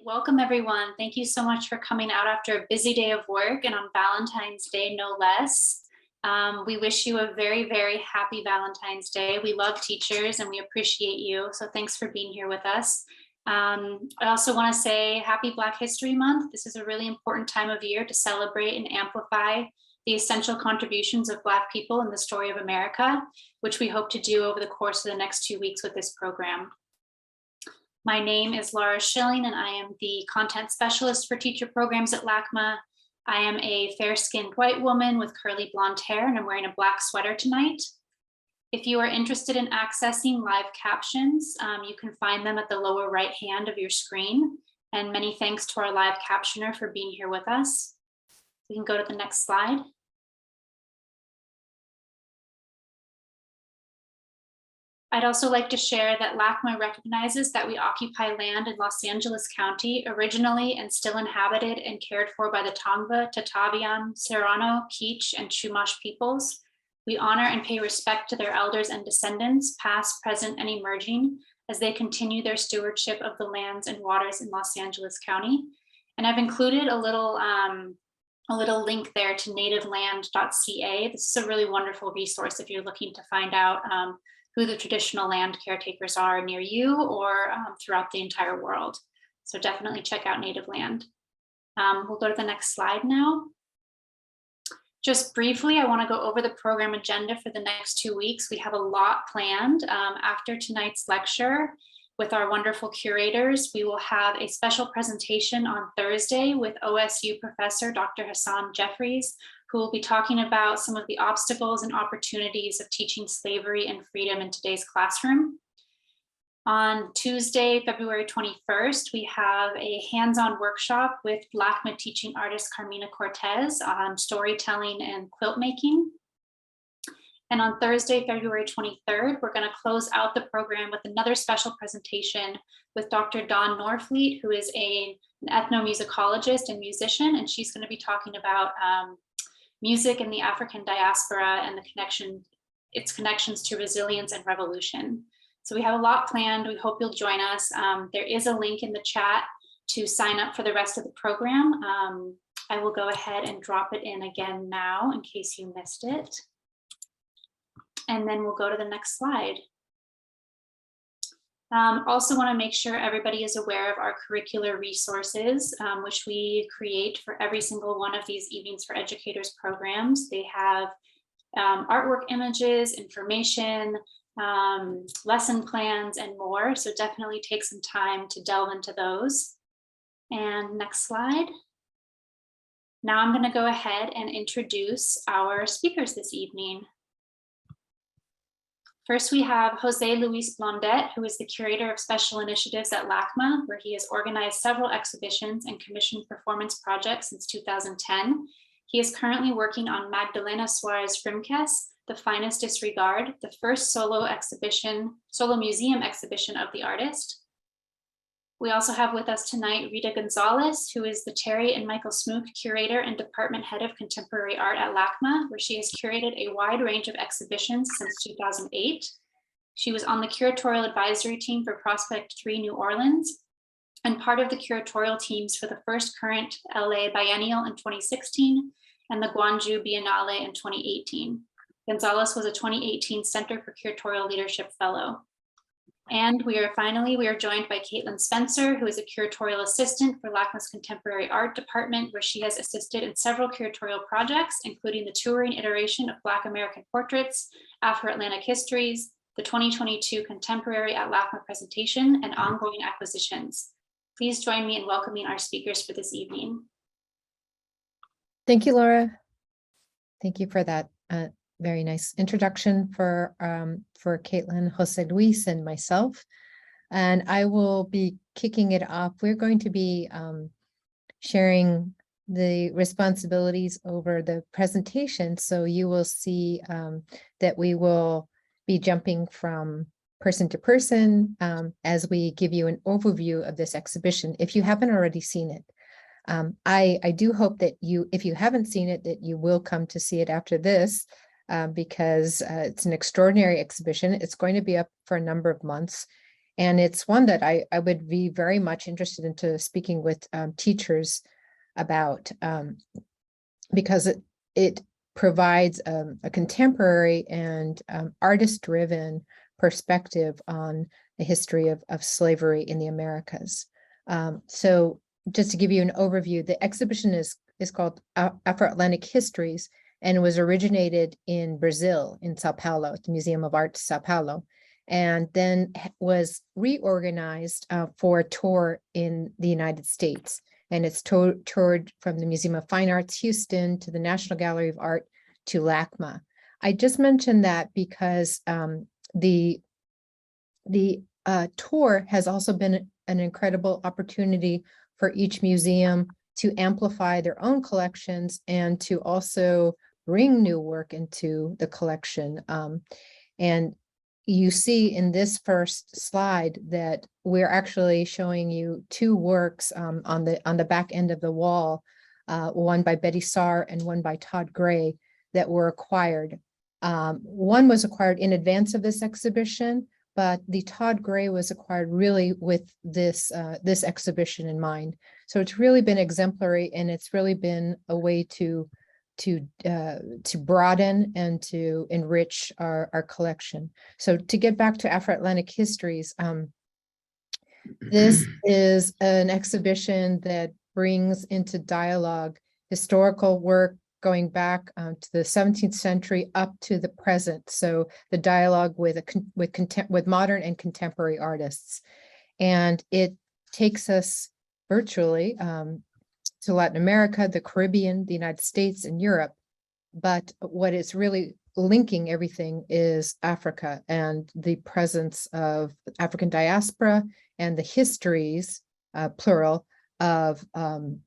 Welcome, everyone. Thank you so much for coming out after a busy day of work and on Valentine's Day, no less. We wish you a very, very happy Valentine's Day. We love teachers and we appreciate you. So thanks for being here with us. I also want to say happy Black History Month. This is a really important time of year to celebrate and amplify the essential contributions of Black people in the story of America, which we hope to do over the course of the next 2 weeks with this program. My name is Laura Schilling, and I am the content specialist for teacher programs at LACMA. I am a fair-skinned white woman with curly blonde hair, and I'm wearing a black sweater tonight. If you are interested in accessing live captions, you can find them at the lower right hand of your screen. And many thanks to our live captioner for being here with us. We can go to the next slide. I'd also like to share that LACMA recognizes that we occupy land in Los Angeles County, originally and still inhabited and cared for by the Tongva, Tataviam, Serrano, Kizh, and Chumash peoples. We honor and pay respect to their elders and descendants, past, present, and emerging, as they continue their stewardship of the lands and waters in Los Angeles County. And I've included a little link there to nativeland.ca. This is a really wonderful resource if you're looking to find out who the traditional land caretakers are near you or throughout the entire world. So definitely check out Native Land. We'll go to the next slide now. Just briefly, I want to go over the program agenda for the next 2 weeks. We have a lot planned. After tonight's lecture with our wonderful curators, we will have a special presentation on Thursday with OSU professor Dr. Hassan Jeffries, who will be talking about some of the obstacles and opportunities of teaching slavery and freedom in today's classroom. On Tuesday, February 21st, we have a hands-on workshop with LACMA teaching artist Carmina Cortez on storytelling and quilt making. And on Thursday, February 23rd, we're going to close out the program with another special presentation with Dr. Dawn Norfleet, who is an ethnomusicologist and musician, and she's going to be talking about music in the African diaspora and its connections to resilience and revolution. So we have a lot planned. We hope you'll join us. There is a link in the chat to sign up for the rest of the program. I will go ahead and drop it in again now in case you missed it. And then we'll go to the next slide. Also want to make sure everybody is aware of our curricular resources, which we create for every single one of these Evenings for Educators programs. They have artwork images, information, lesson plans, and more. So definitely take some time to delve into those. And next slide. Now I'm going to go ahead and introduce our speakers this evening. First, we have Jose Luis Blondet, who is the curator of special initiatives at LACMA, where he has organized several exhibitions and commissioned performance projects since 2010. He is currently working on Magdalena Suarez Frimkes, The Finest Disregard, the first solo museum exhibition of the artist. We also have with us tonight Rita Gonzalez, who is the Terry and Michael Smook curator and department head of contemporary art at LACMA, where she has curated a wide range of exhibitions since 2008. She was on the curatorial advisory team for Prospect 3 New Orleans and part of the curatorial teams for the first current LA Biennial in 2016 and the Gwangju Biennale in 2018. Gonzalez was a 2018 Center for Curatorial Leadership Fellow. And we are joined by Caitlin Spencer, who is a curatorial assistant for LACMA's Contemporary Art Department, where she has assisted in several curatorial projects, including the touring iteration of Black American Portraits, Afro-Atlantic Histories, the 2022 Contemporary at LACMA presentation, and ongoing acquisitions. Please join me in welcoming our speakers for this evening. Thank you, Laura. Thank you for that very nice introduction for Caitlin, Jose Luis, and myself. And I will be kicking it off. We're going to be sharing the responsibilities over the presentation. So you will see that we will be jumping from person to person as we give you an overview of this exhibition, if you haven't already seen it. I do hope that if you haven't seen it, that you will come to see it after this. Because it's an extraordinary exhibition. It's going to be up for a number of months. And it's one that I would be very much interested into speaking with teachers about, because it provides a contemporary and artist-driven perspective on the history of slavery in the Americas. So just to give you an overview, the exhibition is called Afro-Atlantic Histories, and it was originated in Brazil, in Sao Paulo, at the Museum of Art, Sao Paulo, and then was reorganized for a tour in the United States. And it's toured from the Museum of Fine Arts, Houston, to the National Gallery of Art, to LACMA. I just mentioned that because the tour has also been an incredible opportunity for each museum to amplify their own collections and to also bring new work into the collection. And you see in this first slide that we're actually showing you two works on the back end of the wall, one by Betty Saar and one by Todd Gray, that were acquired. One was acquired in advance of this exhibition, but the Todd Gray was acquired really with this exhibition in mind. So it's really been exemplary, and it's really been a way to broaden and to enrich our collection. So to get back to Afro-Atlantic Histories, this is an exhibition that brings into dialogue historical work going back to the 17th century up to the present. So the dialogue with modern and contemporary artists, and it takes us virtually to Latin America, the Caribbean, the United States, and Europe. But what is really linking everything is Africa and the presence of African diaspora and the histories, plural, of and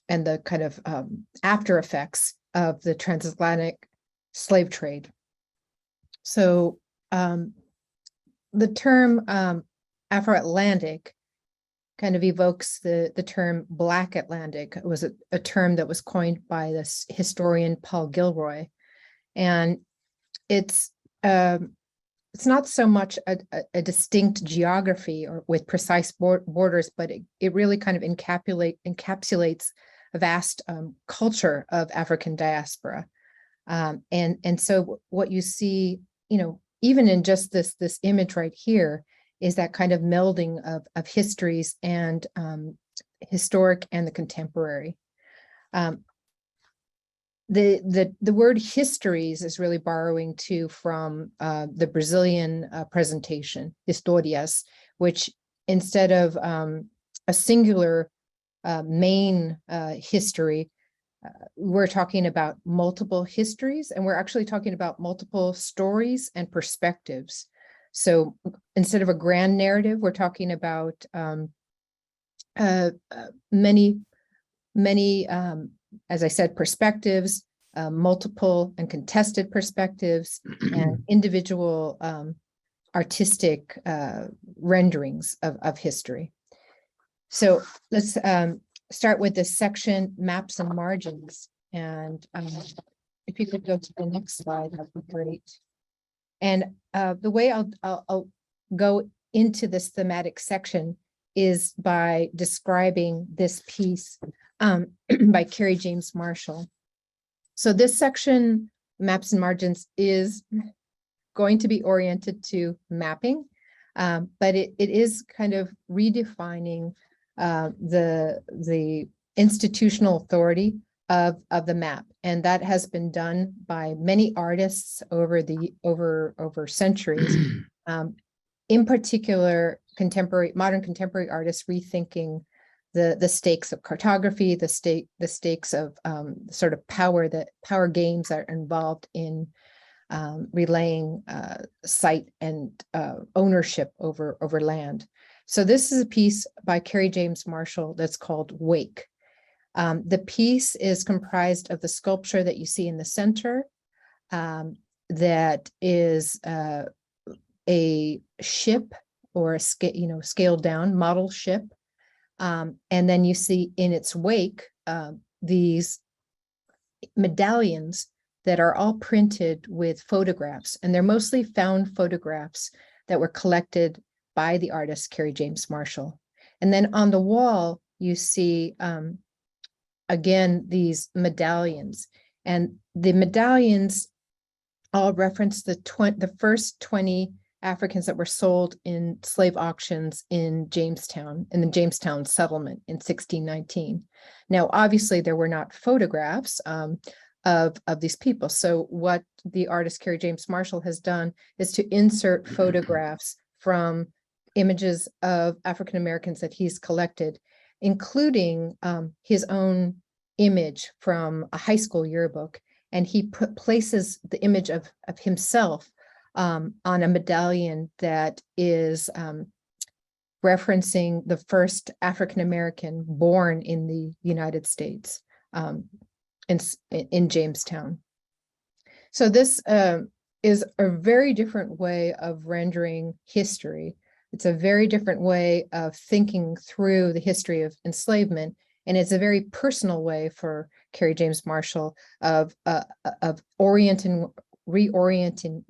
the kind of after effects of the transatlantic slave trade. So the term Afro-Atlantic kind of evokes the term Black Atlantic. It was a term that was coined by this historian Paul Gilroy. And it's not so much a distinct geography or with precise borders, but it really kind of encapsulates a vast culture of African diaspora. And so what you see, even in just this image right here, is that kind of melding of histories and historic and the contemporary. The word histories is really borrowing too from the Brazilian presentation, historias, which instead of a singular main history, we're talking about multiple histories, and we're actually talking about multiple stories and perspectives. So instead of a grand narrative, we're talking about many, as I said, perspectives, multiple and contested perspectives, and individual artistic renderings of history. So let's start with this section, maps and margins. And if you could go to the next slide, that'd be great. And the way I'll go into this thematic section is by describing this piece by Carrie James Marshall. So this section, maps and margins, is going to be oriented to mapping, but it is kind of redefining the institutional authority of the map, and that has been done by many artists over centuries. In particular, modern contemporary artists rethinking the stakes of cartography, the stakes of sort of power games that are involved in relaying site and ownership over land. So this is a piece by Carrie James Marshall that's called Wake. The piece is comprised of the sculpture that you see in the center, that is a ship or a scaled down model ship. And then you see in its wake these medallions that are all printed with photographs, and they're mostly found photographs that were collected by the artist Carrie James Marshall. And then on the wall, you see, again, these medallions. And the medallions all reference the first 20 Africans that were sold in slave auctions in Jamestown, in the Jamestown settlement in 1619. Now, obviously, there were not photographs of these people. So what the artist Carrie James Marshall has done is to insert photographs from images of African Americans that he's collected, including his own image from a high school yearbook. And he places the image of himself on a medallion that is referencing the first African American born in the United States in Jamestown. So this is a very different way of rendering history. It's a very different way of thinking through the history of enslavement. And it's a very personal way for Carrie James Marshall of reorienting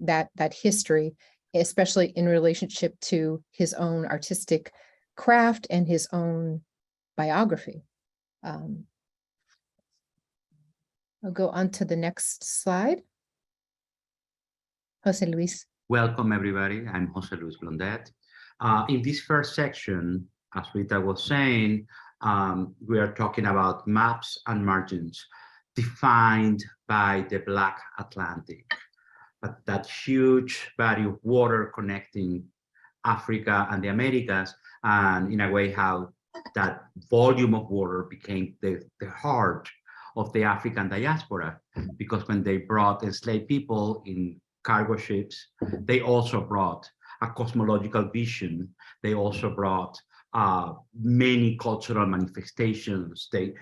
that history, especially in relationship to his own artistic craft and his own biography. I'll go on to the next slide. Jose Luis. Welcome, everybody. I'm Jose Luis Blondet. In this first section, as Rita was saying, we are talking about maps and margins defined by the Black Atlantic, but that huge body of water connecting Africa and the Americas, and in a way how that volume of water became the heart of the African diaspora, because when they brought enslaved people in cargo ships, they also brought a cosmological vision. They also brought many cultural manifestations. They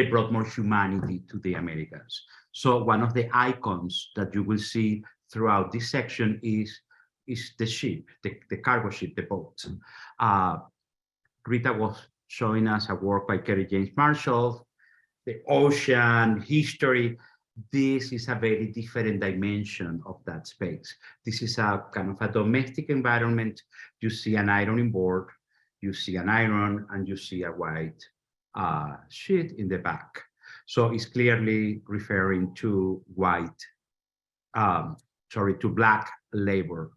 brought more humanity to the Americas. So one of the icons that you will see throughout this section is the ship, the cargo ship, the boat. Rita was showing us a work by Carrie James Marshall, the ocean, history. This is a very different dimension of that space. This is a kind of a domestic environment. You see an ironing board, you see an iron, and you see a white sheet in the back. So it's clearly referring to to Black labor,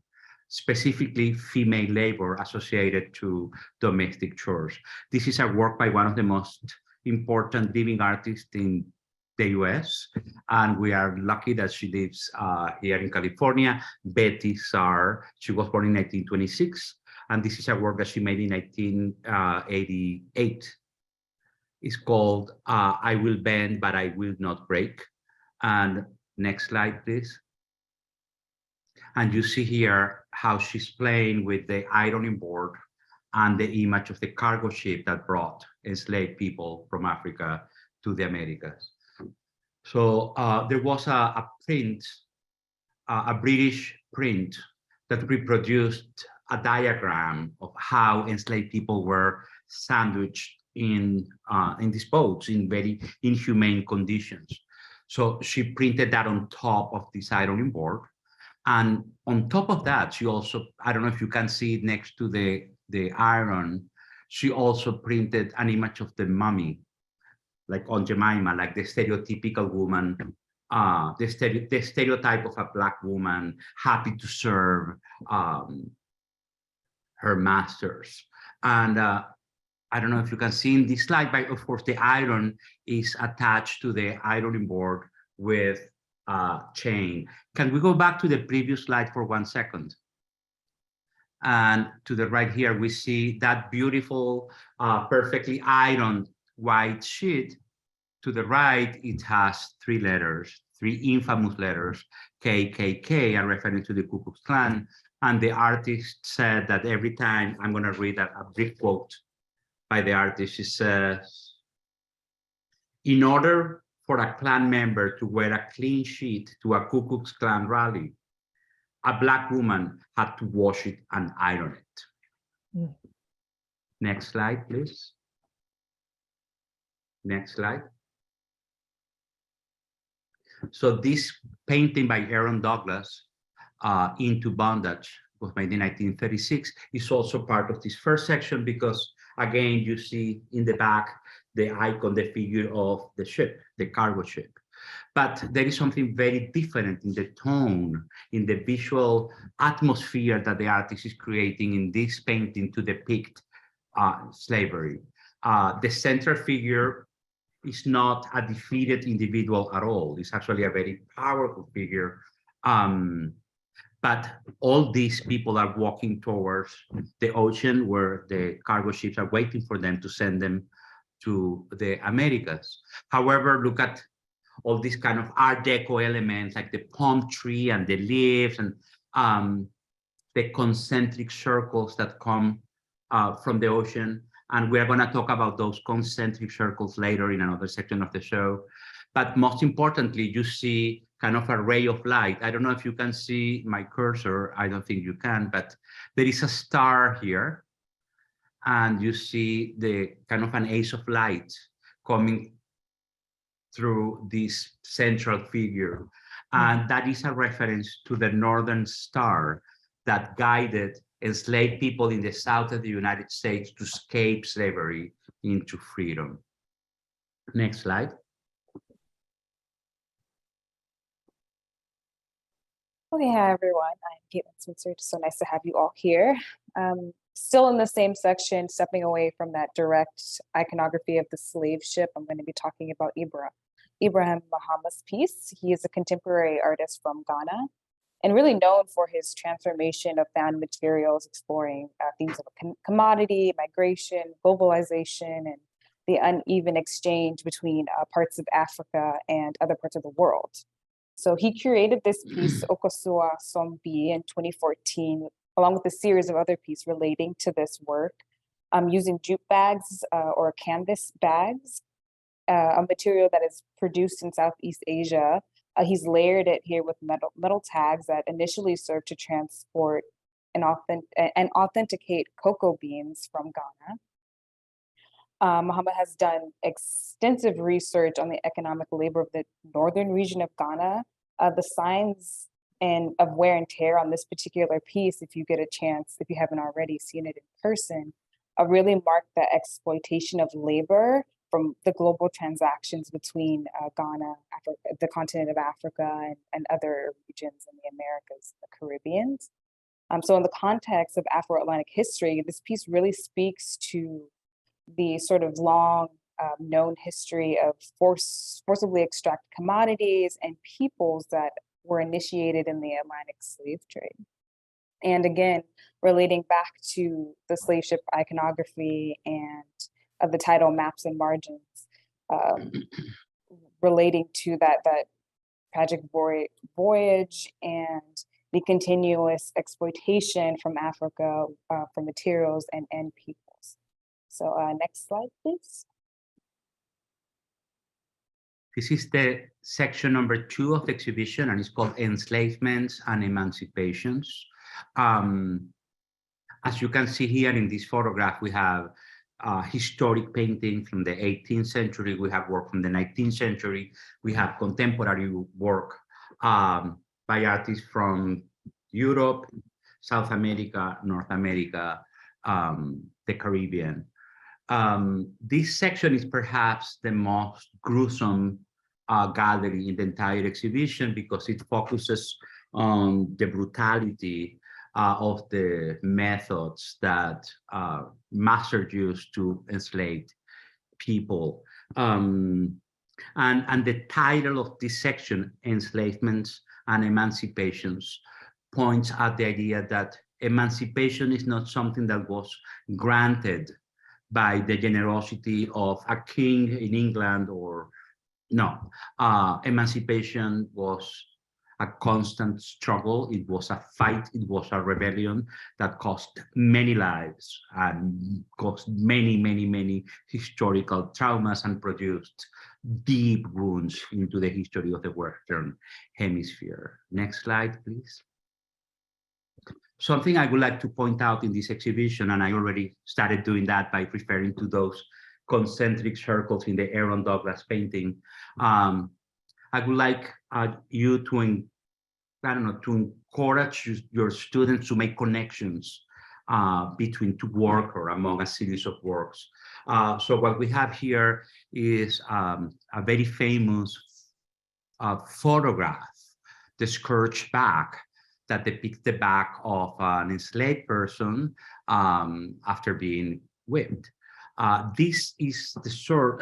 specifically female labor associated to domestic chores. This is a work by one of the most important living artists in the US, and we are lucky that she lives here in California, Betty Saar. She was born in 1926, and this is a work that she made in 1988. It's called I Will Bend, But I Will Not Break. And next slide, please. And you see here how she's playing with the ironing board and the image of the cargo ship that brought enslaved people from Africa to the Americas. So there was a print, a British print, that reproduced a diagram of how enslaved people were sandwiched in these boats in very inhumane conditions. So she printed that on top of this ironing board. And on top of that, she also, I don't know if you can see it next to the iron, she also printed an image of the mummy, like on Jemima, like the stereotypical woman, the stereotype of a Black woman happy to serve her masters. And I don't know if you can see in this slide, but of course the iron is attached to the ironing board with a chain. Can we go back to the previous slide for 1 second? And to the right here, we see that beautiful, perfectly ironed white sheet. To the right, it has 3 letters, 3 infamous letters, KKK, are referring to the Ku Klux Klan. And the artist said that every time, I'm going to read a brief quote by the artist. She says, in order for a Klan member to wear a clean sheet to a Ku Klux Klan rally, a Black woman had to wash it and iron it. Mm. Next slide, please. Next slide. So this painting by Aaron Douglas, Into Bondage, was made in 1936, is also part of this first section because, again, you see in the back the icon, the figure of the ship, the cargo ship. But there is something very different in the tone, in the visual atmosphere that the artist is creating in this painting to depict slavery. The central figure is not a defeated individual at all. It's actually a very powerful figure. But all these people are walking towards the ocean where the cargo ships are waiting for them to send them to the Americas. However, look at all these kind of Art Deco elements like the palm tree and the leaves and the concentric circles that come from the ocean. And we're going to talk about those concentric circles later in another section of the show. But most importantly, you see kind of a ray of light. I don't know if you can see my cursor. I don't think you can, but there is a star here. And you see the kind of an ace of light coming through this central figure. And that is a reference to the Northern Star that guided enslaved people in the south of the United States to escape slavery into freedom. Next slide. Okay, hi everyone. I'm Caitlin Switzer. It's so nice to have you all here. Still in the same section, stepping away from that direct iconography of the slave ship, I'm going to be talking about Ibrahim Mahama's piece. He is a contemporary artist from Ghana and really known for his transformation of found materials, exploring themes of commodity, migration, globalization, and the uneven exchange between parts of Africa and other parts of the world. So he curated this piece, Okosua Sombi, in 2014, along with a series of other pieces relating to this work, using jute bags or canvas bags, a material that is produced in Southeast Asia. He's layered it here with metal tags that initially serve to transport and authenticate cocoa beans from Ghana. Muhammad has done extensive research on the economic labor of the northern region of Ghana. The signs of wear and tear on this particular piece, if you get a chance, if you haven't already seen it in person, really mark the exploitation of labor from the global transactions between Ghana, the continent of Africa, and other regions in the Americas, the Caribbean. So in the context of Afro-Atlantic history, this piece really speaks to the sort of long known history of forcibly extract commodities and peoples that were initiated in the Atlantic slave trade. And again, relating back to the slave ship iconography and of the title Maps and Margins, relating to that tragic voyage and the continuous exploitation from Africa for materials and peoples. So next slide, please. This is the section number 2 of the exhibition, and it's called Enslavements and Emancipations. As you can see here in this photograph, we have historic painting from the 18th century. We have work from the 19th century. We have contemporary work by artists from Europe, South America, North America, the Caribbean. This section is perhaps the most gruesome gallery in the entire exhibition because it focuses on the brutality of the methods that masters used to enslave people. And the title of this section, Enslavements and Emancipations, points at the idea that emancipation is not something that was granted by the generosity of a king in England, or no. Emancipation was a constant struggle. It was a fight. It was a rebellion that cost many lives and caused many, many, many historical traumas and produced deep wounds into the history of the Western Hemisphere. Next slide, please. Something I would like to point out in this exhibition, and I already started doing that by referring to those concentric circles in the Aaron Douglas painting. I would like you to I don't know, to encourage your students to make connections between two work or among a series of works. So what we have here is a very famous photograph, the scourge back, that depicts the back of an enslaved person after being whipped. This is the sort,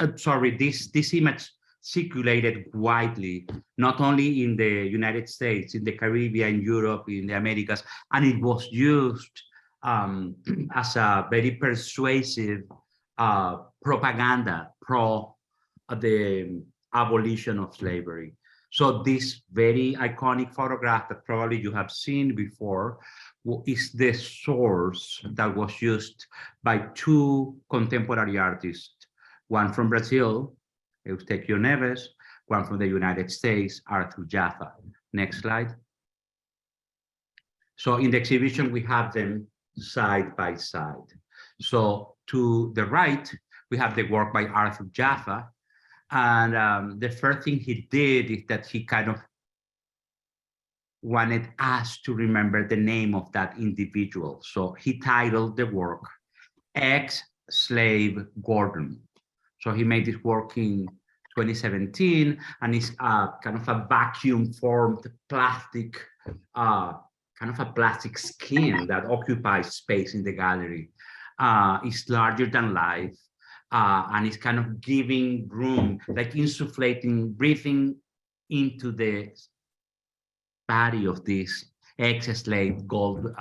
this image circulated widely, not only in the United States, in the Caribbean, Europe, in the Americas, and it was used as a very persuasive propaganda pro the abolition of slavery. So this very iconic photograph that probably you have seen before is the source that was used by two contemporary artists, one from Brazil, Eustáquio Neves, one from the United States, Arthur Jaffa. Next slide. So in the exhibition, we have them side by side. So to the right, we have the work by Arthur Jaffa. And the first thing he did is that he kind of wanted us to remember the name of that individual. So he titled the work Ex-Slave Gordon. So he made this work in 2017, and it's kind of a vacuum formed plastic, kind of a plastic skin that occupies space in the gallery. It's larger than life. And it's kind of giving room, like insufflating, breathing into the body of this ex-slave Gordon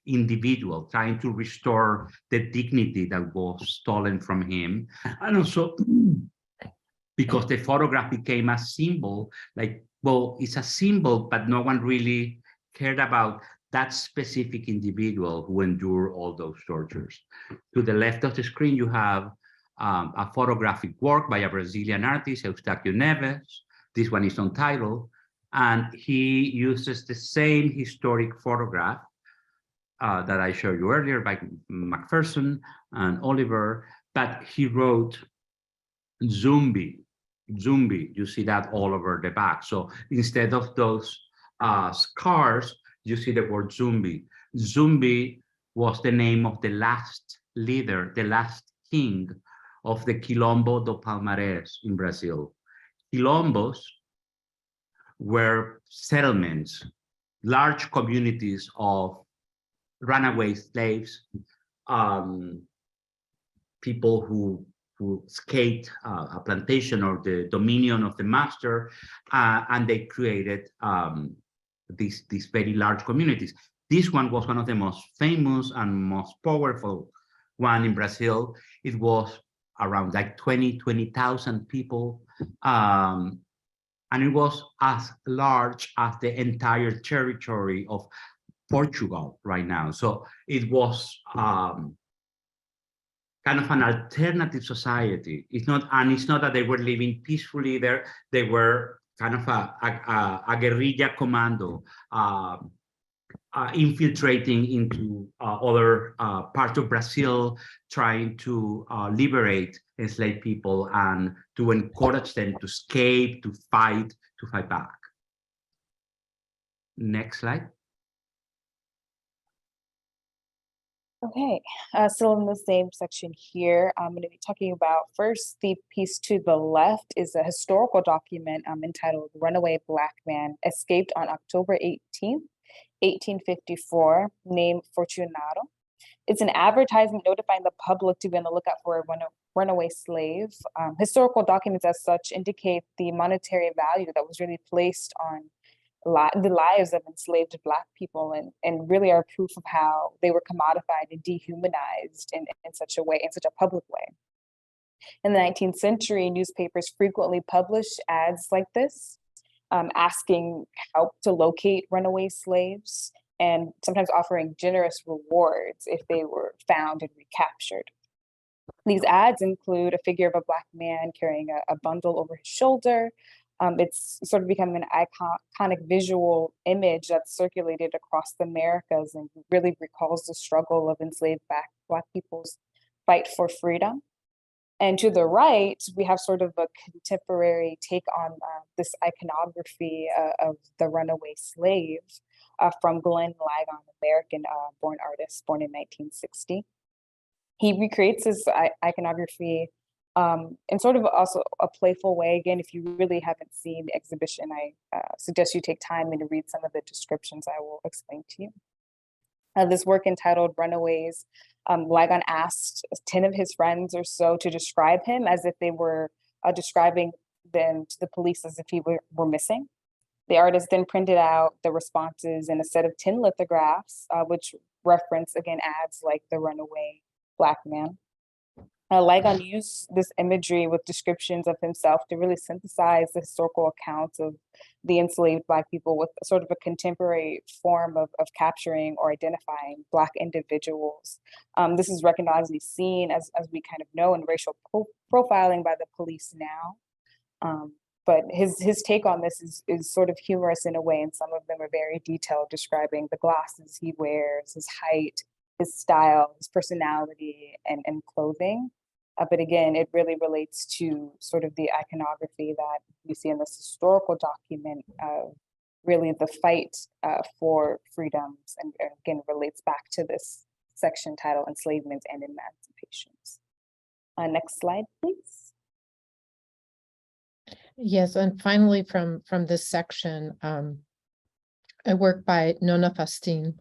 individual, trying to restore the dignity that was stolen from him. And also because the photograph became a symbol, like, well, it's a symbol, but no one really cared about that specific individual who endured all those tortures. To the left of the screen, you have a photographic work by a Brazilian artist, Eustáquio Neves. This one is untitled, and he uses the same historic photograph that I showed you earlier by Macpherson and Oliver, but he wrote Zumbi. Zumbi, you see that all over the back. So instead of those scars, you see the word Zumbi. Zumbi was the name of the last leader, the last king of the Quilombo do Palmares in Brazil. Quilombos were settlements, large communities of runaway slaves, people who escaped a plantation or the dominion of the master, and they created these very large communities. This one was one of the most famous and most powerful one in Brazil. It was around like 20,000 people. And it was as large as the entire territory of Portugal right now. So it was kind of an alternative society. It's not that they were living peacefully there. They were kind of a guerrilla commando infiltrating into other parts of Brazil, trying to liberate enslaved people and to encourage them to escape, to fight back. Next slide. Okay, still in the same section here, I'm going to be talking about first the piece to the left is a historical document entitled Runaway Black Man Escaped on October 18th, 1854, named Fortunato. It's an advertisement notifying the public to be on the lookout for a runaway slave. Historical documents as such indicate the monetary value that was really placed on the lives of enslaved Black people, and really are proof of how they were commodified and dehumanized in such a way, in such a public way. In the 19th century, newspapers frequently published ads like this, asking help to locate runaway slaves, and sometimes offering generous rewards if they were found and recaptured. These ads include a figure of a Black man carrying a bundle over his shoulder. It's sort of become an iconic visual image that's circulated across the Americas and really recalls the struggle of enslaved Black people's fight for freedom. And to the right, we have sort of a contemporary take on this iconography of the runaway slave from Glenn Ligon, American born artist, born in 1960. He recreates this iconography in sort of also a playful way. Again, if you really haven't seen the exhibition, I suggest you take time and read some of the descriptions I will explain to you. This work entitled Runaways, Ligon asked 10 of his friends or so to describe him as if they were describing them to the police as if he were missing. The artist then printed out the responses in a set of 10 lithographs, which reference, again, ads like the runaway Black man. Ligon used this imagery with descriptions of himself to really synthesize the historical accounts of the enslaved Black people with sort of a contemporary form of capturing or identifying Black individuals. This is recognizably seen, as we kind of know, in racial profiling by the police now. But his take on this is sort of humorous in a way, and some of them are very detailed, describing the glasses he wears, his height, his style, his personality, and clothing. But again, it really relates to sort of the iconography that you see in this historical document of really the fight for freedoms, and again, relates back to this section titled Enslavement and Emancipations. Next slide, please. Yes, and finally from this section, a work by Nona Fastin.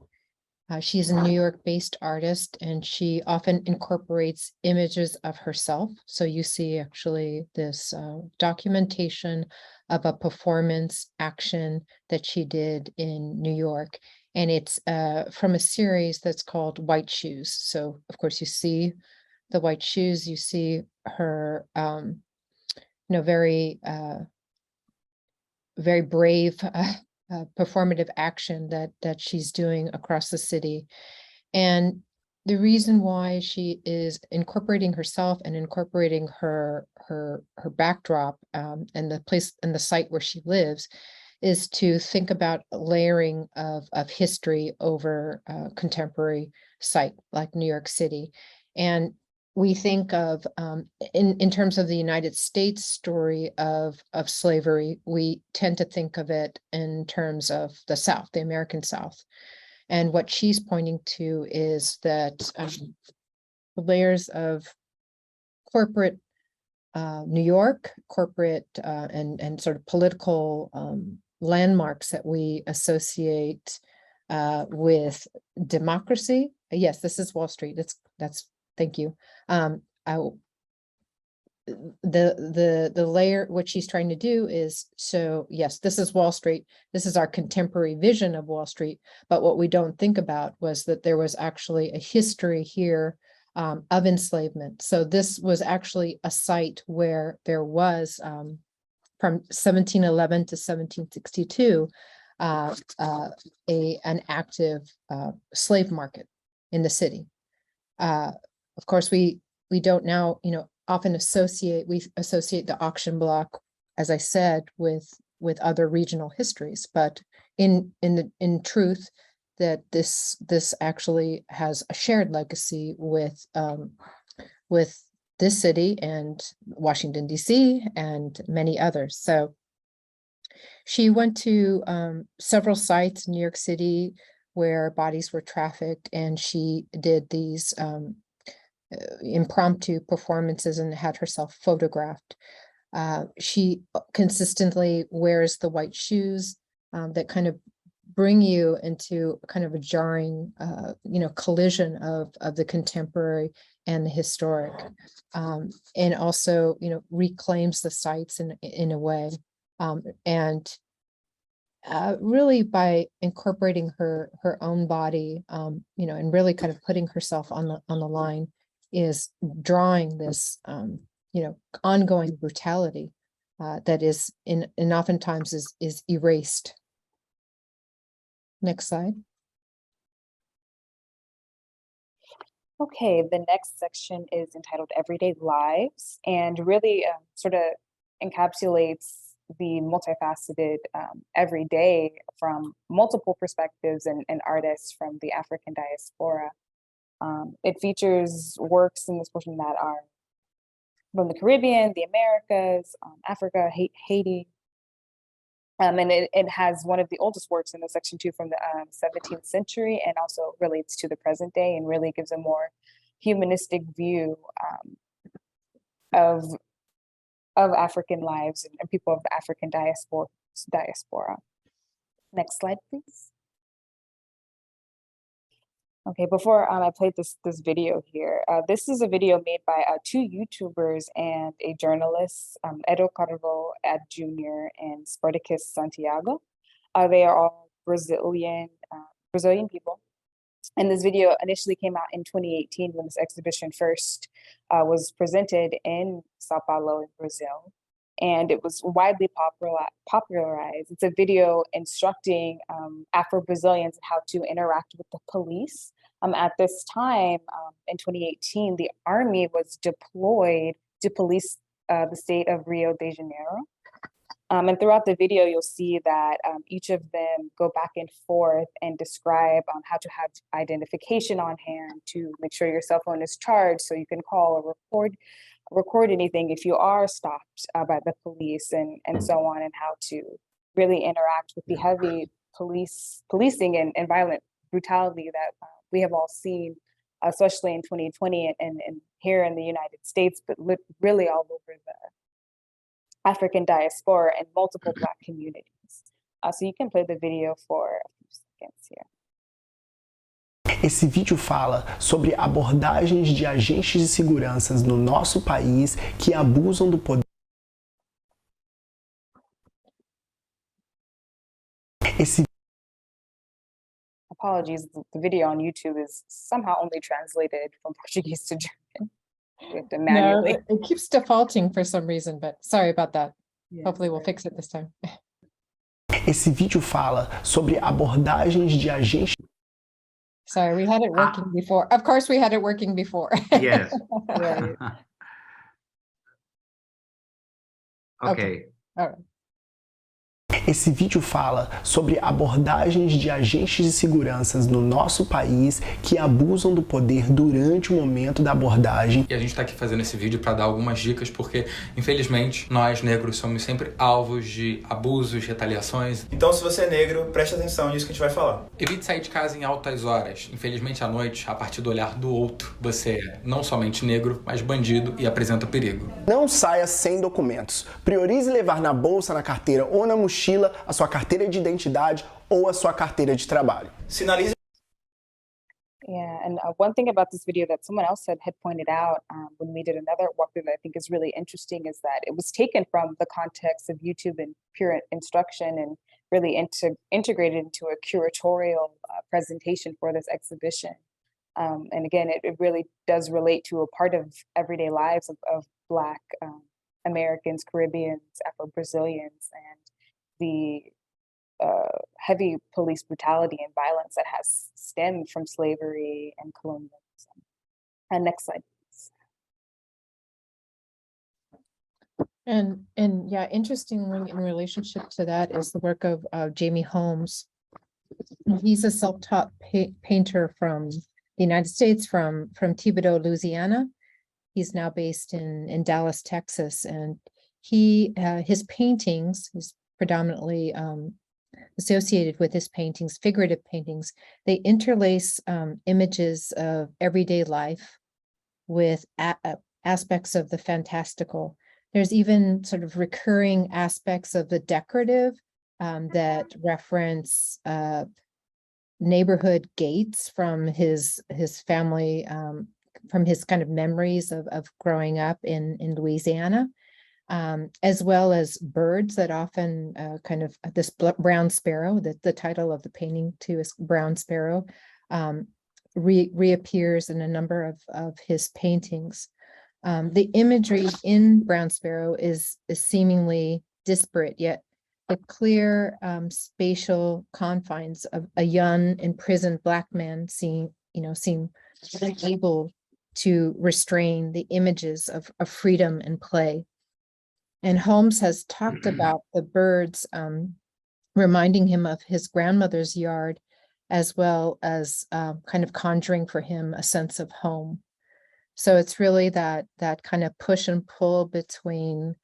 She's a New York-based artist, and she often incorporates images of herself. So you see actually this documentation of a performance action that she did in New York. And it's from a series that's called White Shoes. So of course you see the white shoes, you see her, very, very brave performative action that she's doing across the city. And the reason why she is incorporating herself and incorporating her backdrop and the place and the site where she lives is to think about layering of history over a contemporary site like New York City. And we think of, in terms of the United States story of slavery, we tend to think of it in terms of the South, the American South. And what she's pointing to is that the layers of corporate New York, corporate and sort of political landmarks that we associate with democracy. Yes, this is Wall Street. That's thank you. The layer, what she's trying to do is, so yes, this is Wall Street. This is our contemporary vision of Wall Street. But what we don't think about was that there was actually a history here of enslavement. So this was actually a site where there was, from 1711 to 1762, an active slave market in the city. Of course, we don't now, often associate the auction block, as I said, with other regional histories, but in truth, that this actually has a shared legacy with this city and Washington, D.C. and many others. So she went to several sites in New York City where bodies were trafficked, and she did these impromptu performances and had herself photographed. She consistently wears the white shoes that kind of bring you into kind of a jarring, collision of the contemporary and the historic, and also, reclaims the sites in a way, and really by incorporating her own body, and really kind of putting herself on the line, is drawing this, ongoing brutality that is and oftentimes is erased. Next slide. Okay, the next section is entitled Everyday Lives, and really sort of encapsulates the multifaceted everyday from multiple perspectives and artists from the African diaspora. It features works in this portion that are from the Caribbean, the Americas, Africa, Haiti. And it has one of the oldest works in the section too, from the 17th century, and also relates to the present day and really gives a more humanistic view of African lives and people of the African diaspora. Next slide, please. Okay, before I played this video here, this is a video made by two YouTubers and a journalist, Edo Carvo Jr. and Spartacus Santiago. They are all Brazilian people. And this video initially came out in 2018 when this exhibition first was presented in Sao Paulo in Brazil. And it was widely popularized. It's a video instructing Afro-Brazilians how to interact with the police. At this time, in 2018, the army was deployed to police the state of Rio de Janeiro. And throughout the video, you'll see that each of them go back and forth and describe how to have identification on hand, to make sure your cell phone is charged so you can call or record anything if you are stopped by the police, and so on, and how to really interact with the heavy policing and violent brutality that we have all seen, especially in 2020 and here in the United States, but really all over the African diaspora and multiple Black communities. So you can play the video for a few seconds here. Esse vídeo fala sobre abordagens de agentes de segurança no nosso país que abusam do poder. Apologies, the video on YouTube is somehow only translated from Portuguese to German. We have to manually. No, it keeps defaulting for some reason, but sorry about that. Yeah, hopefully we'll fix it this time. Esse vídeo fala sobre abordagens de agentes. Sorry, we had it working before. Of course, we had it working before. Yes. Right. Okay. All right. Esse vídeo fala sobre abordagens de agentes de segurança no nosso país que abusam do poder durante o momento da abordagem. E a gente está aqui fazendo esse vídeo para dar algumas dicas, porque, infelizmente, nós negros somos sempre alvos de abusos, retaliações. Então, se você é negro, preste atenção nisso que a gente vai falar. Evite sair de casa em altas horas. Infelizmente, à noite, a partir do olhar do outro, você é não somente negro, mas bandido e apresenta perigo. Não saia sem documentos. Priorize levar na bolsa, na carteira ou na mochila a sua carteira de identidade ou a sua carteira de trabalho. Sinalize. Yeah, and one thing about this video that someone else had pointed out when we did another walkthrough that I think is really interesting is that it was taken from the context of YouTube and pure instruction and really integrated into a curatorial presentation for this exhibition. And again, it really does relate to a part of everyday lives of Black Americans, Caribbeans, Afro-Brazilians, and the heavy police brutality and violence that has stemmed from slavery and colonialism. And next slide, please. And yeah, interestingly, in relationship to that is the work of Jamie Holmes. He's a self-taught painter from the United States, from Thibodaux, Louisiana. He's now based in Dallas, Texas, and his paintings, his predominantly associated with his paintings, figurative paintings, they interlace images of everyday life with aspects of the fantastical. There's even sort of recurring aspects of the decorative that reference neighborhood gates from his family, from his kind of memories of growing up in Louisiana. As well as birds that often kind of this brown sparrow, the title of the painting too is Brown Sparrow, reappears in a number of his paintings. The imagery in Brown Sparrow is seemingly disparate, yet the clear spatial confines of a young imprisoned Black man seem able to restrain the images of freedom and play. And Holmes has talked about the birds reminding him of his grandmother's yard, as well as kind of conjuring for him a sense of home. So it's really that kind of push and pull between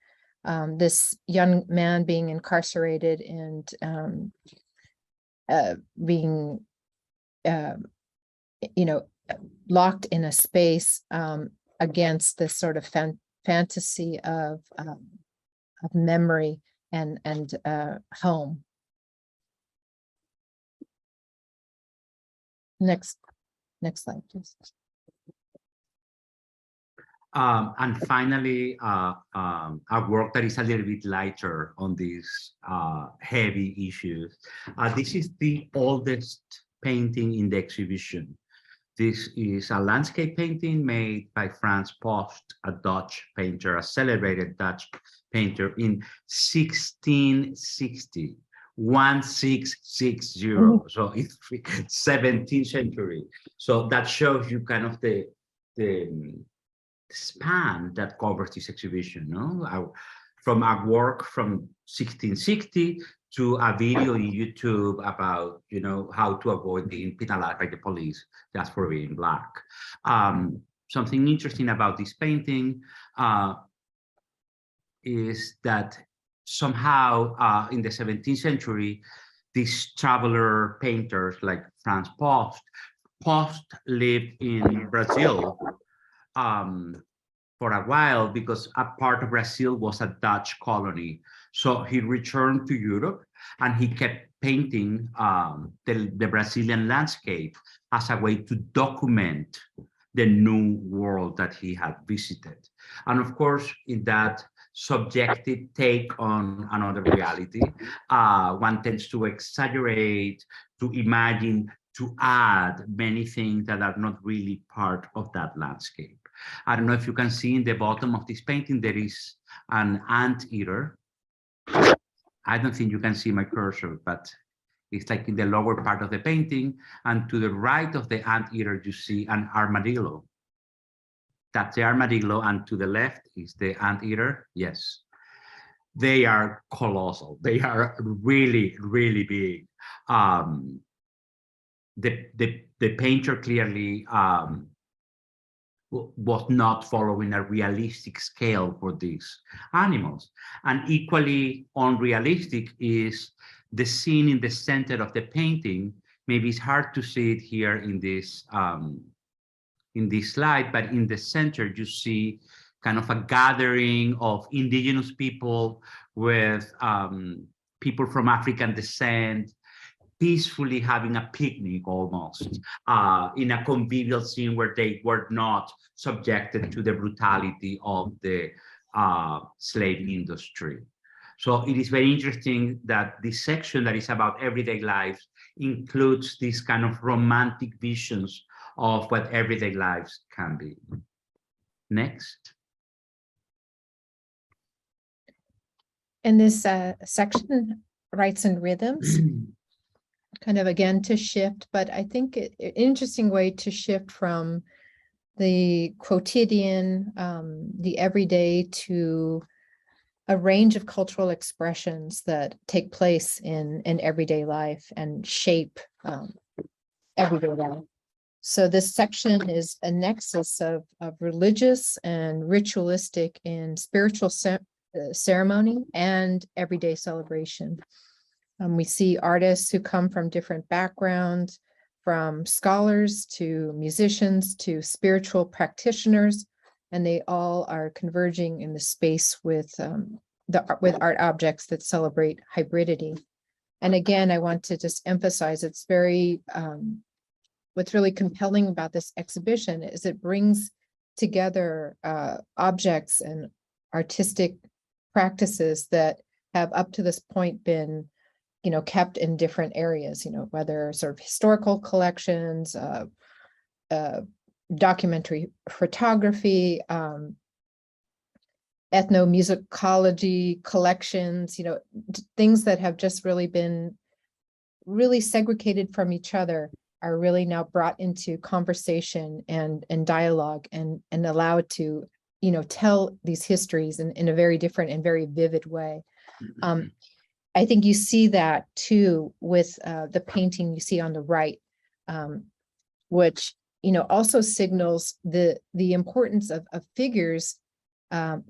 this young man being incarcerated and being, locked in a space against this sort of fantasy of memory and home. Next slide, please. And finally, a work that is a little bit lighter on these heavy issues. This is the oldest painting in the exhibition. This is a landscape painting made by Frans Post, a Dutch painter, a celebrated Dutch painter in 1660. 1660, so it's 17th century. So that shows you kind of the span that covers this exhibition, no? From a work from 1660 to a video in YouTube about, how to avoid being penalized by the police just for being Black. Something interesting about this painting is that somehow in the 17th century, these traveler painters like Frans Post lived in Brazil for a while because a part of Brazil was a Dutch colony. So he returned to Europe and he kept painting the Brazilian landscape as a way to document the new world that he had visited. And of course, in that subjective take on another reality, one tends to exaggerate, to imagine, to add many things that are not really part of that landscape. I don't know if you can see in the bottom of this painting, there is an anteater. I don't think you can see my cursor, but it's like in the lower part of the painting. And to the right of the anteater, you see an armadillo. That's the armadillo, and to the left is the anteater. Yes, they are colossal. They are really, really big. The painter clearly was not following a realistic scale for these animals. And equally unrealistic is the scene in the center of the painting. Maybe it's hard to see it here in this slide, but in the center you see kind of a gathering of indigenous people with people from African descent, peacefully having a picnic almost, in a convivial scene where they were not subjected to the brutality of the slave industry. So it is very interesting that this section that is about everyday lives includes these kind of romantic visions of what everyday lives can be. Next. In this section, rights and rhythms, kind of again to shift, but I think an interesting way to shift from the quotidian, the everyday, to a range of cultural expressions that take place in everyday life and shape everyday life. So this section is a nexus of religious and ritualistic and spiritual ceremony and everyday celebration. We see artists who come from different backgrounds, from scholars to musicians to spiritual practitioners, and they all are converging in the space with art objects that celebrate hybridity. And again, I want to just emphasize it's very, what's really compelling about this exhibition is it brings together objects and artistic practices that have up to this point been, kept in different areas, whether sort of historical collections, documentary photography, ethnomusicology collections, things that have just really been really segregated from each other are really now brought into conversation and dialogue and allowed to, tell these histories in a very different and very vivid way. I think you see that too with the painting you see on the right, which also signals the importance of figures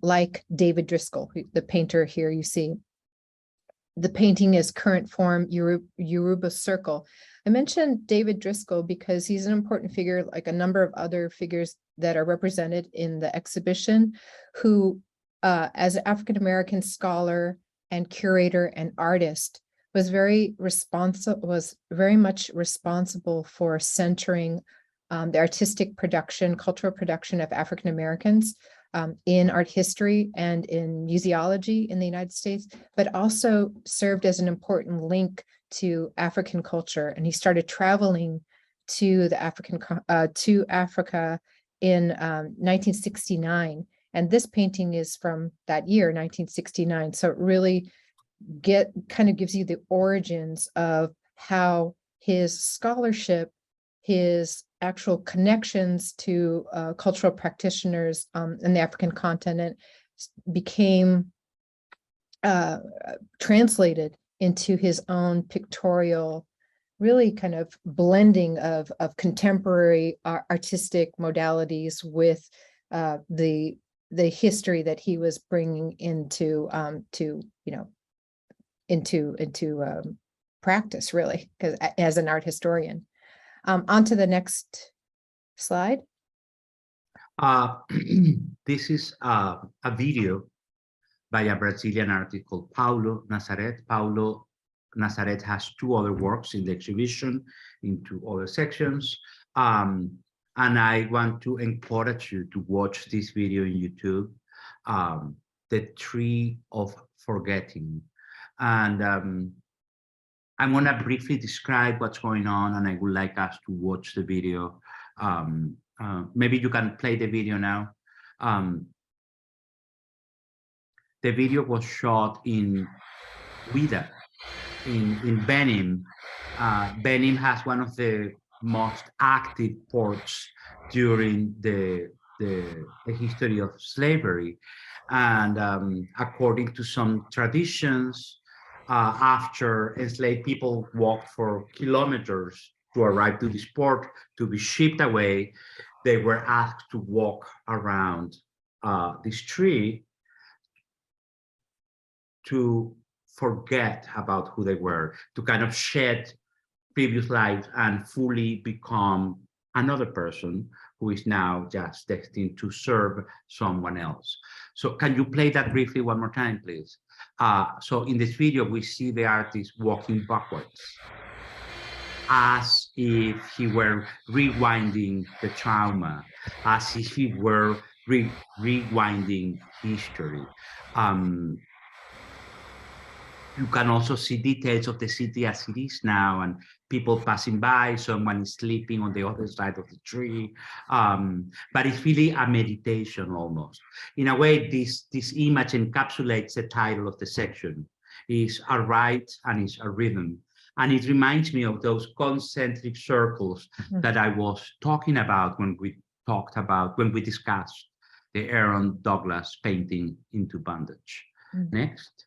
like David Driscoll, the painter here you see. The painting is current form, Yoruba circle. I mentioned David Driscoll because he's an important figure, like a number of other figures that are represented in the exhibition, who, as an African-American scholar and curator and artist, was very much responsible for centering the artistic production, cultural production of African Americans in art history and in museology in the United States, but also served as an important link to African culture. And he started traveling to to Africa in 1969. And this painting is from that year, 1969. So it really kind of gives you the origins of how his scholarship, his actual connections to cultural practitioners in the African continent became translated into his own pictorial, really kind of blending of contemporary artistic modalities with the history that he was bringing into practice, really, because as an art historian. On to the next slide. This is a video by a Brazilian artist called Paulo Nazareth. Paulo Nazareth has 2 other works in the exhibition in 2 other sections. And I want to encourage you to watch this video in YouTube, The Tree of Forgetting. And I'm going to briefly describe what's going on, and I would like us to watch the video. Maybe you can play the video now. The video was shot in Rita, in Benin. Benin has one of the most active ports during the history of slavery. And according to some traditions, after enslaved people walked for kilometers to arrive to this port to be shipped away, they were asked to walk around this tree to forget about who they were, to kind of shed previous lives and fully become another person who is now just destined to serve someone else. So can you play that briefly one more time, please? So in this video, we see the artist walking backwards as if he were rewinding the trauma, as if he were rewinding history. You can also see details of the city as it is now, and people passing by, someone is sleeping on the other side of the tree. But it's really a meditation almost. In a way, this image encapsulates the title of the section. It's a rite and it's a rhythm. And it reminds me of those concentric circles that I was talking about when we discussed the Aaron Douglas painting Into Bondage. Next.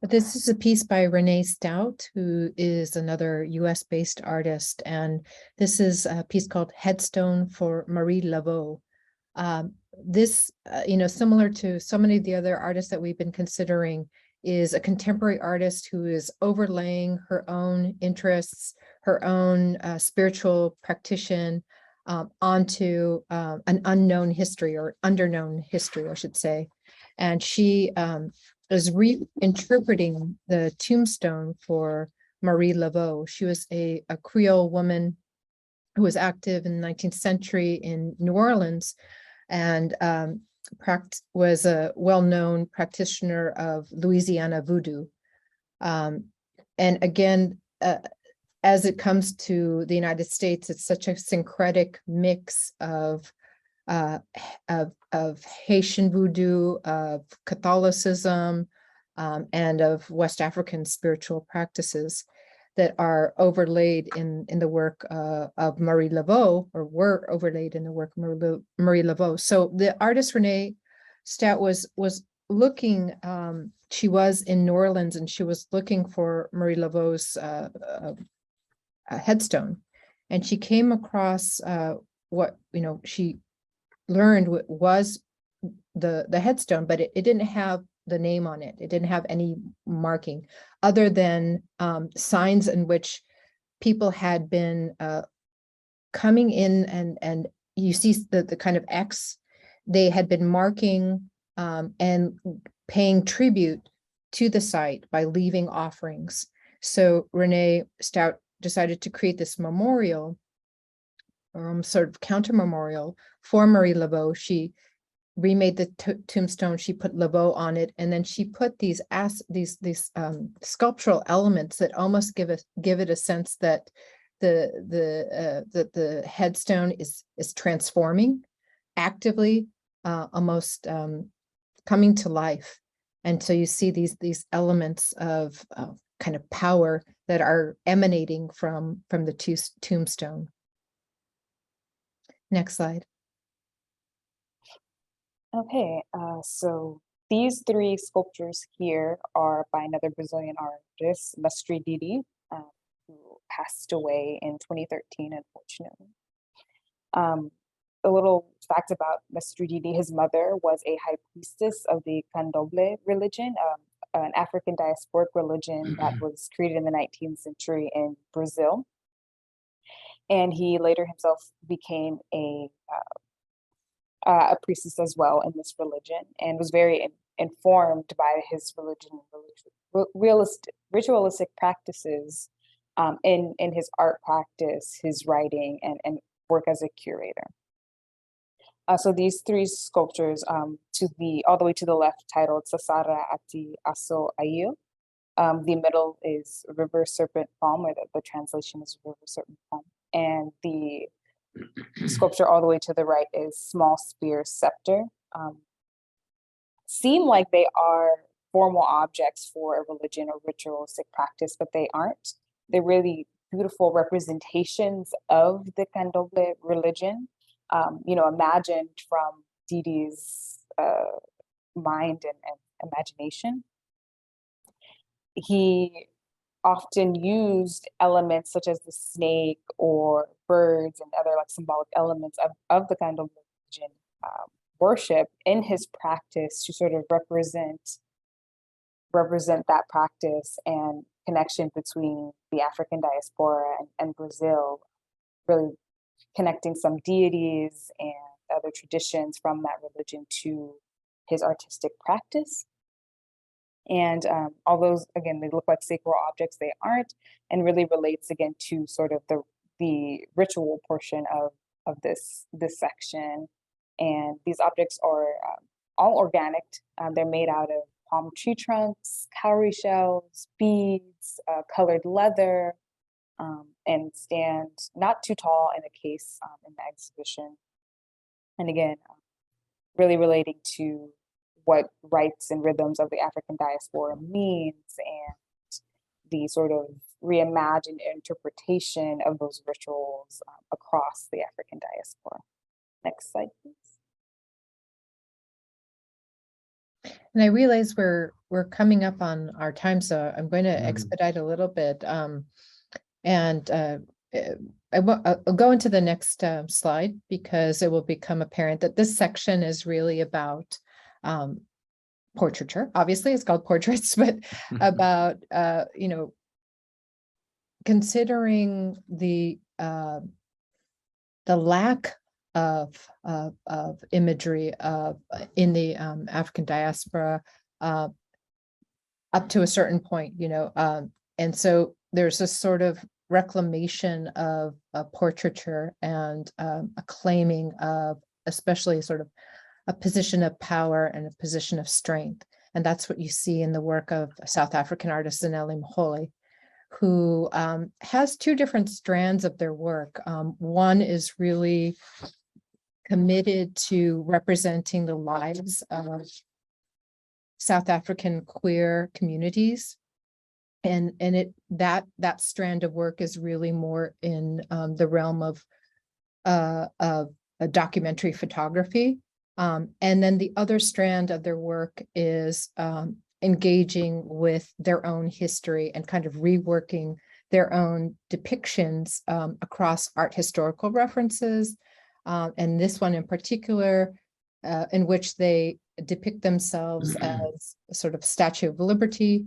This is a piece by Renee Stout, who is another US-based artist, and this is a piece called Headstone for Marie Laveau. This, similar to so many of the other artists that we've been considering, is a contemporary artist who is overlaying her own interests, her own spiritual practice onto an unknown history, or underknown history, I should say. And she is reinterpreting the tombstone for Marie Laveau. She was a Creole woman who was active in the 19th century in New Orleans, and was a well-known practitioner of Louisiana voodoo. And again, as it comes to the United States, it's such a syncretic mix of Haitian voodoo, of Catholicism, and of West African spiritual practices that are overlaid in the work of Marie Laveau, or were overlaid in the work of Marie Laveau. So the artist Renee Stout was looking, she was in New Orleans, and she was looking for Marie Laveau's headstone, and she came across what she learned was the headstone, but it didn't have the name on it. It didn't have any marking other than signs in which people had been coming in, and you see the kind of X. They had been marking and paying tribute to the site by leaving offerings. So Renee Stout decided to create this memorial, sort of counter memorial for Marie Laveau. She remade the tombstone. She put Laveau on it, and then she put these sculptural elements that almost give it a sense that the headstone is transforming actively, almost coming to life. And so you see these elements of kind of power that are emanating from the tombstone. Next slide. Okay, so these three sculptures here are by another Brazilian artist, Mestre Didi, who passed away in 2013, unfortunately. A little fact about Mestre Didi: his mother was a high priestess of the Candomblé religion, an African diasporic religion that was created in the 19th century in Brazil. And he later himself became a priestess as well in this religion, and was very informed by his ritualistic practices in his art practice, his writing, and work as a curator. So these three sculptures, all the way to the left, titled Sasara Ati Aso Ayo. The middle is River Serpent Palm, or the translation is River Serpent Palm, and the sculpture all the way to the right is Small Spear Scepter. Seem like they are formal objects for a religion or ritualistic practice, but they aren't. They're really beautiful representations of the Candomblé religion, imagined from Didi's mind and imagination. He often used elements such as the snake or birds and other symbolic elements of the Candomblé religion worship in his practice to sort of represent that practice and connection between the African diaspora and Brazil, really connecting some deities and other traditions from that religion to his artistic practice. And although, again, they look like sacred objects, they aren't, and really relates again to sort of the ritual portion of this section. And these objects are all organic. They're made out of palm tree trunks, cowrie shells, beads, colored leather, and stand not too tall in a case in the exhibition. And again, really relating to what rites and rhythms of the African diaspora means, and the sort of reimagined interpretation of those rituals across the African diaspora. Next slide, please. And I realize we're coming up on our time, so I'm going to expedite a little bit. I'll go into the next slide, because it will become apparent that this section is really about portraiture. Obviously, it's called portraits, but about considering the lack of imagery in the African diaspora up to a certain point, and so there's a sort of reclamation of portraiture and a claiming of especially sort of a position of power and a position of strength. And that's what you see in the work of South African artist Zanele Mholi, who has two different strands of their work. One is really committed to representing the lives of South African queer communities. And that strand of work is really more in the realm of a documentary photography. And then the other strand of their work is engaging with their own history and kind of reworking their own depictions across art historical references, and this one in particular, in which they depict themselves as a sort of Statue of Liberty,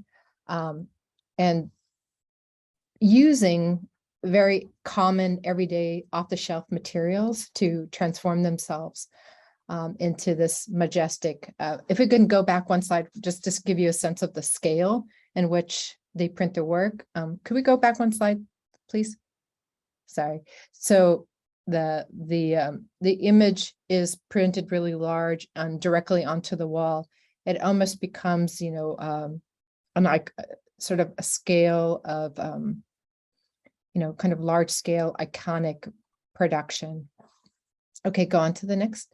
and using very common, everyday, off-the-shelf materials to transform themselves into this majestic. If we can go back one slide, just to give you a sense of the scale in which they print their work. Could we go back one slide, please? Sorry. So the image is printed really large and directly onto the wall. It almost becomes, you know, like sort of a scale of, you know, kind of large scale iconic production. Okay, go on to the next.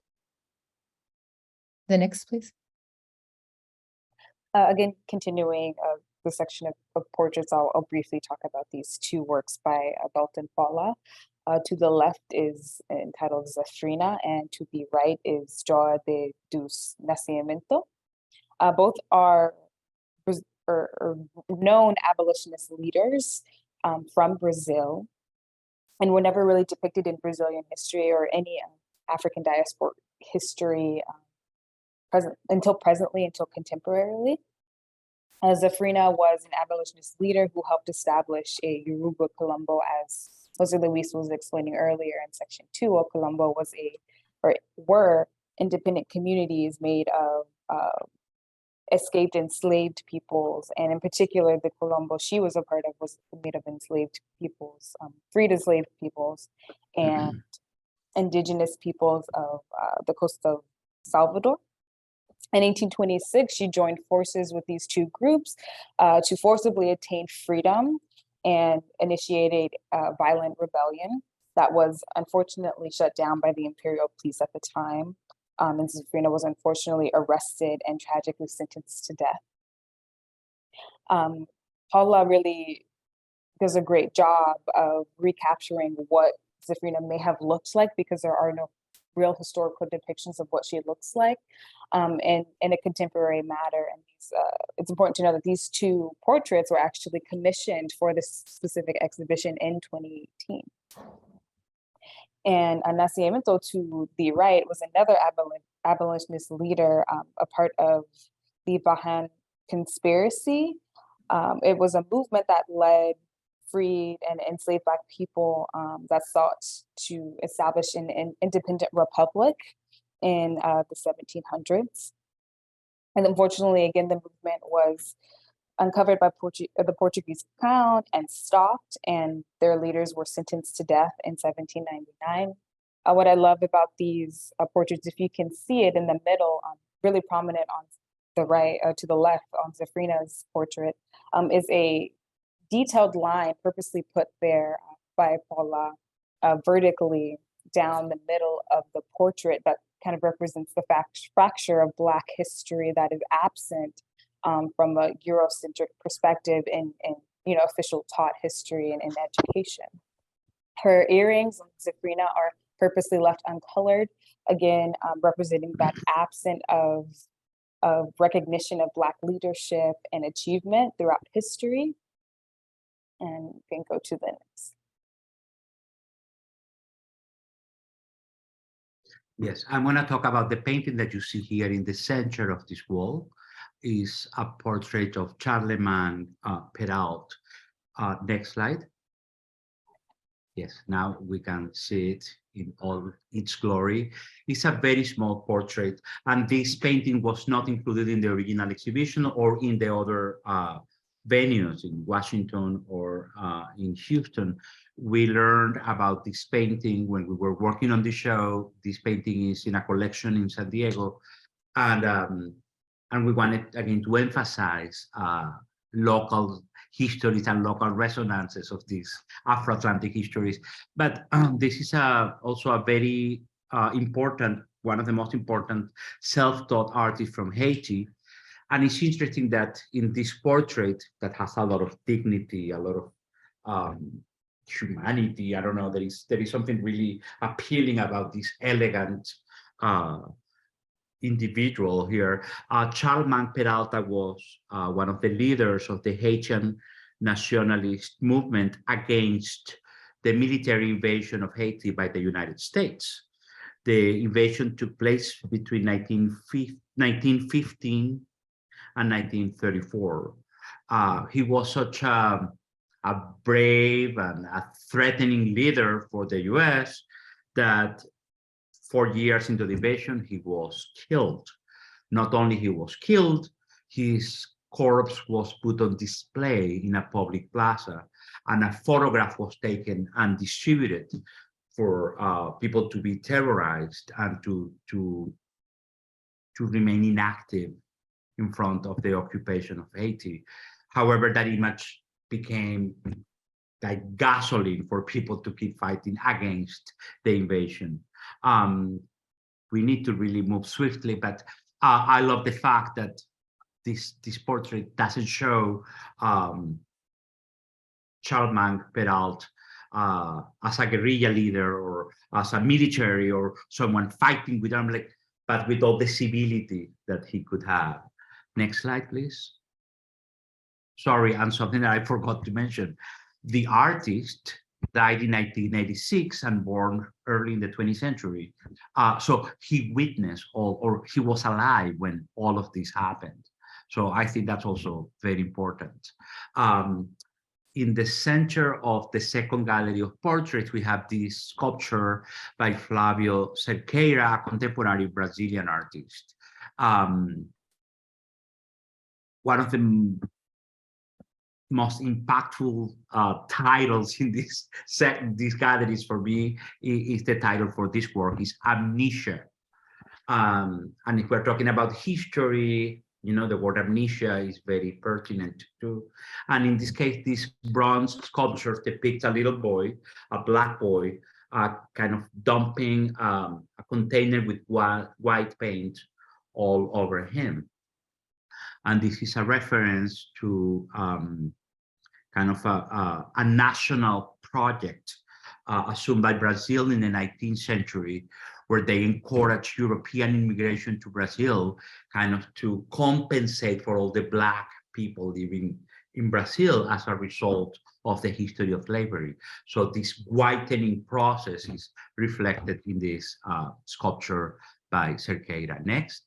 The next, please. Again, continuing the section of portraits, I'll briefly talk about these two works by Dalton Paula. To the left is entitled Zafrina, and to the right is João dos Nascimento. Both are known abolitionist leaders from Brazil, and were never really depicted in Brazilian history or any African diaspora history until contemporarily. Zafrina was an abolitionist leader who helped establish a Yoruba Colombo, as Jose Luis was explaining earlier in section 2. A Colombo were independent communities made of escaped enslaved peoples, and in particular the Colombo she was a part of was made of enslaved peoples, freed enslaved peoples, and indigenous peoples of the coast of Salvador. In 1826, she joined forces with these two groups to forcibly attain freedom and initiated a violent rebellion that was unfortunately shut down by the imperial police at the time. And Zafrina was unfortunately arrested and tragically sentenced to death. Paula really does a great job of recapturing what Zafrina may have looked like, because there are no real historical depictions of what she looks like in a contemporary matter. And it's important to know that these two portraits were actually commissioned for this specific exhibition in 2018. And Nascimento to the right was another abolitionist leader, a part of the Bajan conspiracy. It was a movement that led freed and enslaved Black people that sought to establish an independent republic in the 1700s. And unfortunately, again, the movement was uncovered by the Portuguese crown and stopped, and their leaders were sentenced to death in 1799. What I love about these portraits, if you can see it in the middle, really prominent on the right, to the left on Zafrina's portrait, is a detailed line purposely put there by Paula vertically down the middle of the portrait that kind of represents the fracture of Black history that is absent from a Eurocentric perspective in official taught history and in education. Her earrings on Zafrina are purposely left uncolored, again representing that absence of recognition of Black leadership and achievement throughout history. And we can go to the next. Yes, I'm going to talk about the painting that you see here in the center of this wall. Is a portrait of Charlemagne Perrault. Next slide. Yes, now we can see it in all its glory. It's a very small portrait, and this painting was not included in the original exhibition or in the other venues in Washington or in Houston. We learned about this painting when we were working on the show. This painting is in a collection in San Diego, and we wanted again to emphasize local histories and local resonances of these Afro-Atlantic histories. But this is also a very important, one of the most important self-taught artists from Haiti. And it's interesting that in this portrait that has a lot of dignity, a lot of humanity, I don't know, there is something really appealing about this elegant individual here. Charlemagne Perrault was one of the leaders of the Haitian nationalist movement against the military invasion of Haiti by the United States. The invasion took place between 1915 and 1934. He was such a brave and a threatening leader for the US that 4 years into the invasion, he was killed. Not only he was killed, his corpse was put on display in a public plaza, and a photograph was taken and distributed for people to be terrorized and to remain inactive in front of the occupation of Haiti. However, that image became like gasoline for people to keep fighting against the invasion. We need to really move swiftly, but I love the fact that this portrait doesn't show Charlemagne Peralt as a guerrilla leader or as a military or someone fighting with arms, but with all the civility that he could have. Next slide, please. Sorry, and something that I forgot to mention. The artist died in 1986 and born early in the 20th century. So he witnessed or he was alive when all of this happened. So I think that's also very important. In the center of the second gallery of portraits, we have this sculpture by Flavio Cerqueira, a contemporary Brazilian artist. One of the most impactful titles in these galleries for me is the title for this work is Amnesia. And if we're talking about history, you know, the word amnesia is very pertinent too. And in this case, this bronze sculpture depicts a little boy, a black boy, kind of dumping a container with white paint all over him. And this is a reference to kind of a national project assumed by Brazil in the 19th century, where they encouraged European immigration to Brazil, kind of to compensate for all the Black people living in Brazil as a result of the history of slavery. So this whitening process is reflected in this sculpture by Cerqueira. Next.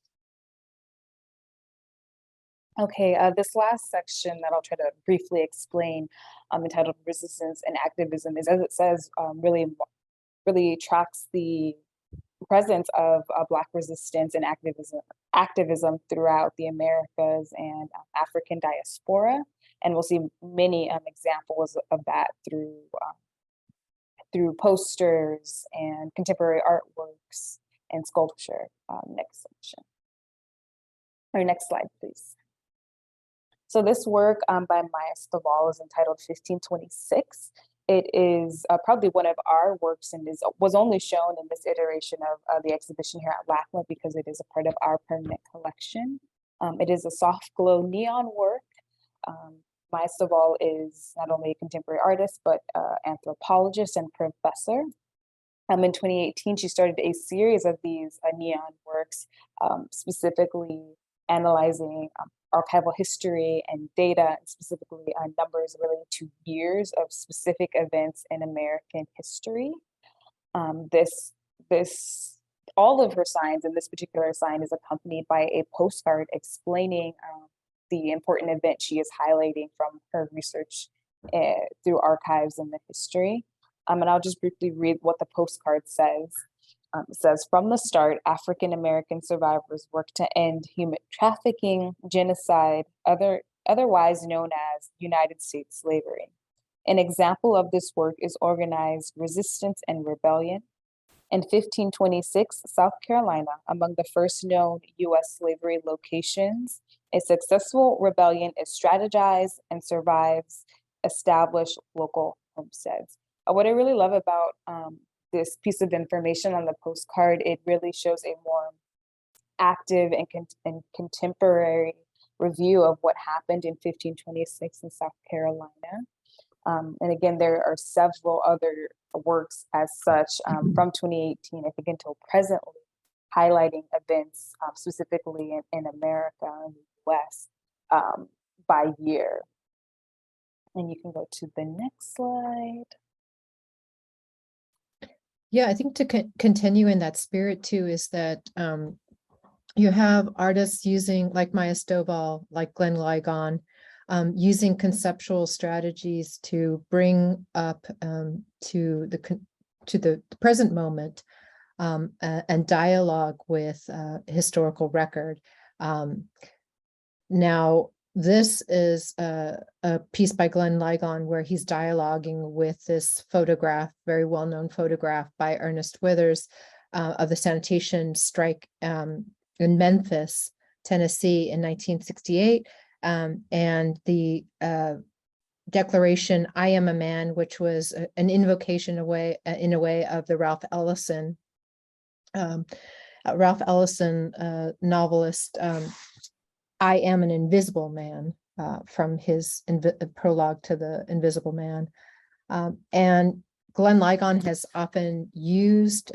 Okay, this last section that I'll try to briefly explain, entitled Resistance and Activism, is, as it says, really tracks the presence of Black resistance and activism throughout the Americas and African diaspora. And we'll see many examples of that through posters and contemporary artworks and sculpture. Next section. Or next slide, please. So this work by Maya Staval is entitled 1526. It is probably one of our works and was only shown in this iteration of the exhibition here at LACMA because it is a part of our permanent collection. It is a soft glow neon work. Maya Staval is not only a contemporary artist, but anthropologist and professor. In 2018, she started a series of these neon works, specifically analyzing archival history and data, specifically numbers related to years of specific events in American history. All of her signs, and this particular sign is accompanied by a postcard explaining the important event she is highlighting from her research through archives and the history. And I'll just briefly read what the postcard says. It says, from the start, African-American survivors worked to end human trafficking, genocide, otherwise known as United States slavery. An example of this work is organized resistance and rebellion. In 1526, South Carolina, among the first known US slavery locations, a successful rebellion is strategized and survives established local homesteads. What I really love about this piece of information on the postcard, it really shows a more active and contemporary review of what happened in 1526 in South Carolina. And again, there are several other works as such from 2018, I think, until presently, highlighting events specifically in America and the US by year. And you can go to the next slide. Yeah, I think to continue in that spirit too is that you have artists using, like Maya Stovall, like Glenn Ligon, using conceptual strategies to bring up to the present moment and dialogue with historical record. Now, this is a piece by Glenn Ligon where he's dialoguing with this photograph, very well-known photograph by Ernest Withers of the sanitation strike in Memphis, Tennessee in 1968, and the declaration, "I am a man," which was an invocation in a way of the Ralph Ellison novelist, "I am an invisible man," from his prologue to the Invisible Man. And Glenn Ligon has often used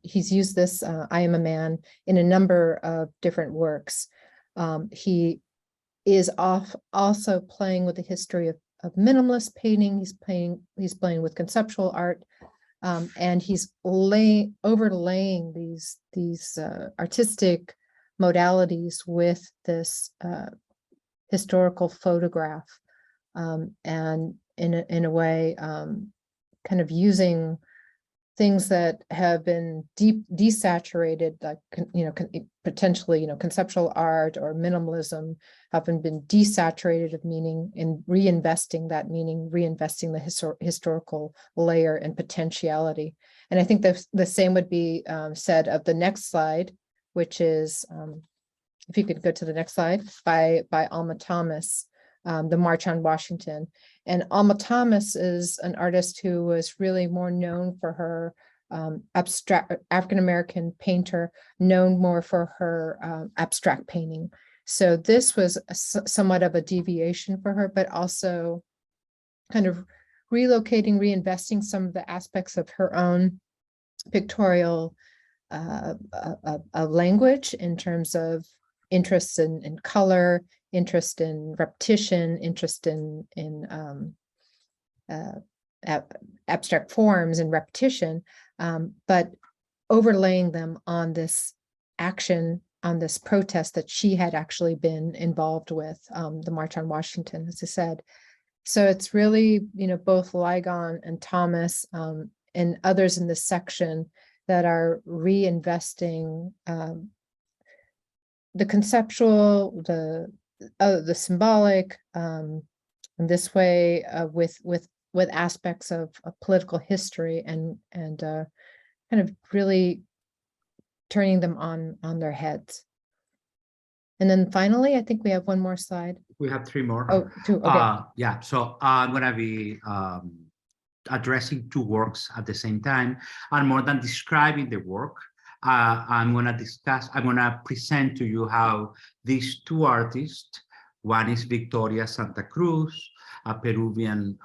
he's used this "I am a man" in a number of different works. He is also playing with the history of minimalist painting. He's playing with conceptual art. And he's overlaying these artistic modalities with this historical photograph, and in a way, kind of using things that have been desaturated, like potentially conceptual art or minimalism, haven't been desaturated of meaning, and reinvesting that meaning, reinvesting the historical layer and potentiality. And I think the same would be said of the next slide, which is, if you could go to the next slide, by Alma Thomas, "The March on Washington." And Alma Thomas is an artist who was really more known for her abstract, African-American painter, known more for her abstract painting. So this was somewhat of a deviation for her, but also kind of relocating, reinvesting some of the aspects of her own pictorial language in terms of interests in color, interest in repetition, interest in abstract forms and repetition, but overlaying them on this action, on this protest that she had actually been involved with, the March on Washington, as I said. So it's really, both Ligon and Thomas and others in this section that are reinvesting the conceptual, the symbolic, in this way, with aspects of political history, and kind of really turning them on their heads. And then finally, I think we have one more slide. We have three more. Oh, two. Okay. Yeah, so I'm going to be addressing two works at the same time. And more than describing the work, I'm going to present to you how these two artists, one is Victoria Santa Cruz, a Peruvian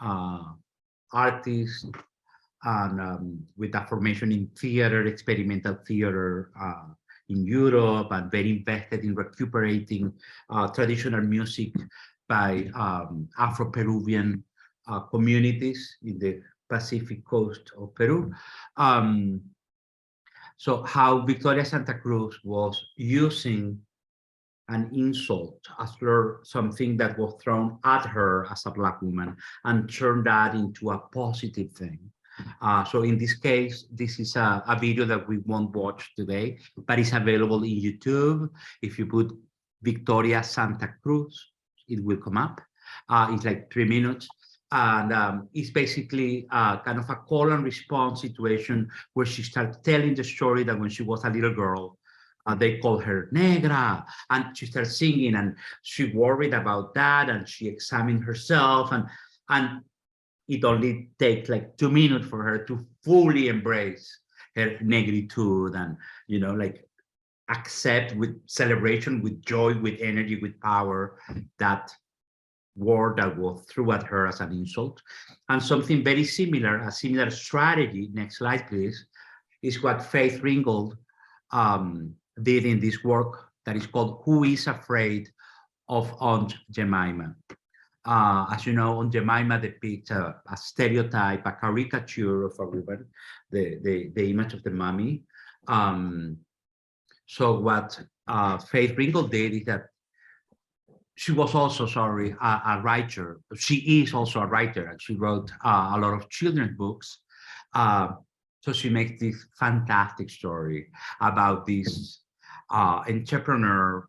artist, and with a formation in theater, experimental theater in Europe, and very invested in recuperating traditional music by Afro-Peruvian communities in the Pacific coast of Peru. So how Victoria Santa Cruz was using an insult, a slur, something that was thrown at her as a Black woman, and turned that into a positive thing. So in this case, this is a video that we won't watch today, but it's available in YouTube. If you put Victoria Santa Cruz, it will come up. It's like 3 minutes. And it's basically kind of a call and response situation where she starts telling the story that when she was a little girl, they called her negra, and she started singing, and she worried about that, and she examined herself, and it only takes like 2 minutes for her to fully embrace her negritude, and like accept with celebration, with joy, with energy, with power, that word that was threw at her as an insult. And something very similar, a similar strategy, next slide please, is what Faith Ringgold did in this work that is called "Who is Afraid of Aunt Jemima. As you know, Aunt Jemima depicts a stereotype, a caricature of a woman, the image of the mummy. So what Faith Ringgold did is that she was also, a writer. She is also a writer, and she wrote a lot of children's books. So she makes this fantastic story about this entrepreneur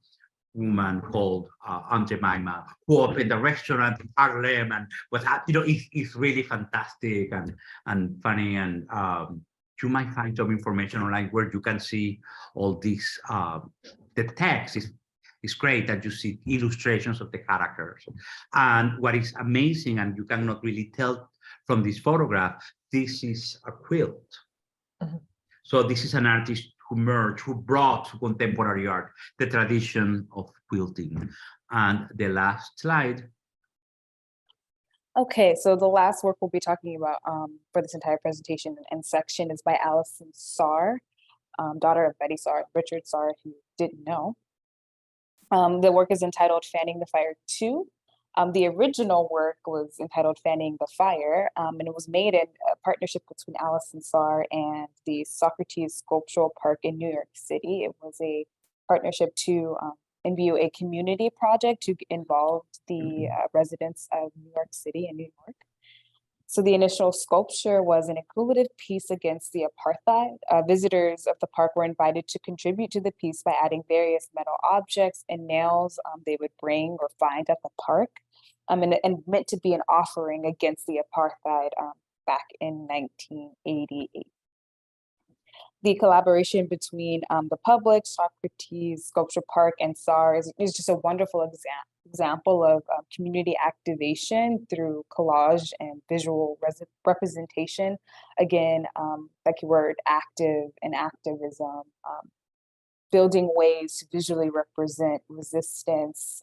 woman called Aunt Jemima, who opened a restaurant in Harlem, and it's really fantastic and funny, and you might find some information online where you can see all this. The text is great, that you see illustrations of the characters. And what is amazing, and you cannot really tell from this photograph, this is a quilt. Mm-hmm. So this is an artist who brought to contemporary art the tradition of quilting. And the last slide. Okay, so the last work we'll be talking about for this entire presentation and section is by Allison Sarr, daughter of Betty Sarr, Richard Sarr, if you didn't know. The work is entitled Fanning the Fire 2. The original work was entitled Fanning the Fire, and it was made in a partnership between Allison Sarr and the Socrates Sculptural Park in New York City. It was a partnership to imbue a community project to involve the residents of New York City and New York. So the initial sculpture was an inclusive piece against the apartheid. Visitors of the park were invited to contribute to the piece by adding various metal objects and nails they would bring or find at the park, and meant to be an offering against the apartheid back in 1988. The collaboration between the public, Socrates Sculpture Park, and Sarr is just a wonderful example of community activation through collage and visual representation. Again, like your word, active and activism, building ways to visually represent resistance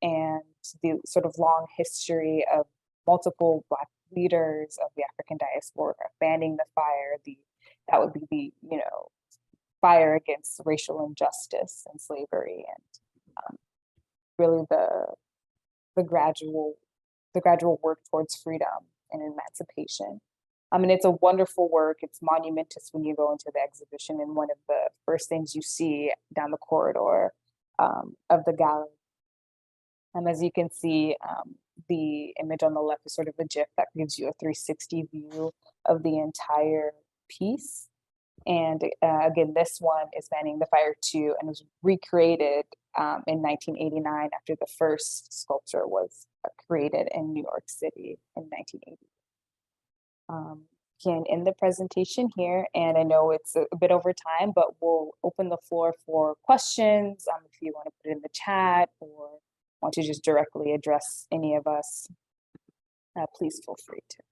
and the sort of long history of multiple Black leaders of the African diaspora fanning the fire. That would be the fire against racial injustice and slavery, and really the gradual work towards freedom and emancipation. And it's a wonderful work. It's monumentous when you go into the exhibition, and one of the first things you see down the corridor of the gallery. As you can see, the image on the left is sort of a GIF that gives you a 360 view of the entire piece. And again, this one is Fanning the Fire 2, and was recreated in 1989 after the first sculpture was created in New York City in 1980. Can end the presentation here, and I know it's a bit over time, but we'll open the floor for questions. If you want to put it in the chat or want to just directly address any of us, please feel free to.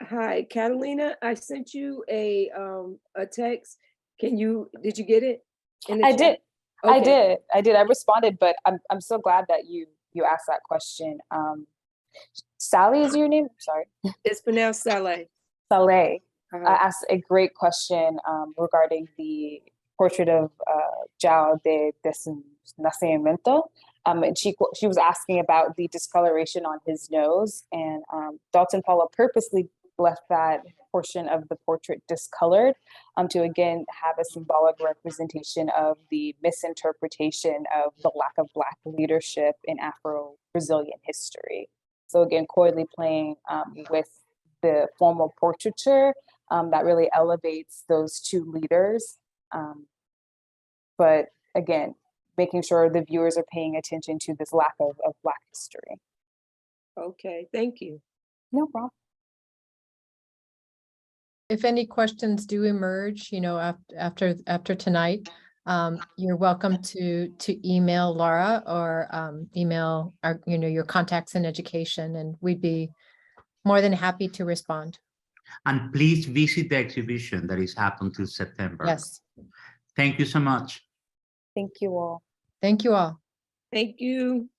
Hi, Catalina. I sent you a text. Did you get it? I did. Okay. I did. I responded, but I'm so glad that you asked that question. Sally is your name? Sorry. It's pronounced Saleh. Saleh asked a great question regarding the portrait of João de Nascimento. And she was asking about the discoloration on his nose, and Dalton Paula purposely left that portion of the portrait discolored to again have a symbolic representation of the misinterpretation of the lack of Black leadership in Afro-Brazilian history. So again, coyly playing with the formal portraiture that really elevates those two leaders. But again, making sure the viewers are paying attention to this lack of Black history. Okay, thank you. No problem. If any questions do emerge, after tonight, you're welcome to email Laura or email your contacts in education, and we'd be more than happy to respond. And please visit the exhibition that is up until September. Yes. Thank you so much. Thank you all. Thank you all. Thank you.